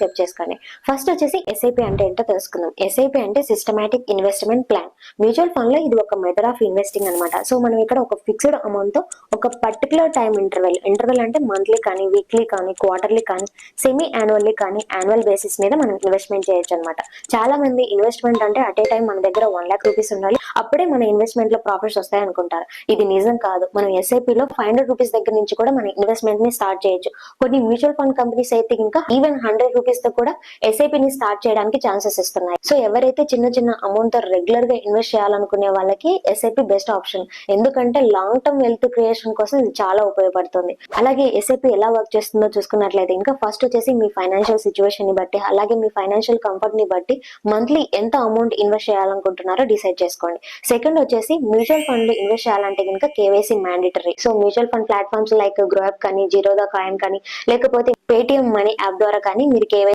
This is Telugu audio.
సబ్స్క్రైబ్ చేసుకోండి. ఫస్ట్ వచ్చేసి ఎస్ఐపి అంటే ఏంటో తెలుసుకుందాం. ఎస్ఐపి అంటే systematic investment plan. Mutual fund లో ఇది ఒక మెథడ్ ఆఫ్ ఇన్వెస్టింగ్ అనమాట. సో మనం ఇక్కడ ఒక ఫిక్స్డ్ అమౌంట్ తో ఒక పర్టికులర్ టైం ఇంటర్వెల్ అంటే మంత్లీ కానీ, వీక్లీ కానీ, క్వార్టర్లీ కానీ, సెమీ యాన్యువల్లీ కానీ, యాన్యువల్ బేసిస్ మీద మనం ఇన్వెస్ట్మెంట్ చేయొచ్చు అనమాట. చాలా మంది ఇన్వెస్ట్మెంట్ అంటే అట్ ఏ టైం మన దగ్గర 1 lakh రూపీస్ ఉండాలి, అప్పుడే మన ఇన్వెస్ట్మెంట్ లో ప్రాఫిట్స్ వస్తాయి అనుకుంటారు. ఇది నిజం కాదు. మనం ఎస్ఐపి లో 500 రూపీస్ దగ్గర నుంచి కూడా మన ఇన్వెస్ట్మెంట్ ని స్టార్ట్ చేయొచ్చు. కొన్ని మ్యూచువల్ ఫండ్ కంపెనీస్ అయితే ఇంకా ఈవెన్ 100 రూపీస్ తో కూడా ఎస్ఐపి ని స్టార్ట్ చేయడానికి ఛాన్సెస్ ఇస్తున్నాయి. సో ఎవరైతే చిన్న చిన్న అమౌంట్ తో రెగ్యులర్ గా ఇన్వెస్ట్ చేయాలనుకునే వాళ్ళకి ఎస్ఐపి బెస్ట్ ఆప్షన్. ఎందుకంటే లాంగ్ టర్మ్ వెల్త్ క్రియేషన్ కోసం ఇది చాలా ఉపయోగపడుతుంది. అలాగే ఎస్ఐపి ఎలా వర్క్ చేస్తుందో చూసుకున్నట్లయితే ఇంకా ఫస్ట్ వచ్చేసి మీ ఫైనాన్షియల్ సిచ్యువేషన్ ని బట్టి, అలాగే మీ ఫైనాన్షియల్ కంఫర్ట్ ని బట్టి మంత్లీ ఎంత అమౌంట్ ఇన్వెస్ట్ చేయాలనుకుంటున్నారో డిసైడ్ చేసుకోండి. సెకండ్ వచ్చేసి మ్యూచువల్ ఫండ్ లో ఇన్వెస్ట్ చేయాలంటే కనుక KYC mandatory. So mutual fund platforms like grow app కానీ, జీరోదా కాయిన్ కానీ, లేకపోతే పేటిఎం మనీ యాప్ ద్వారా కానీ మీరు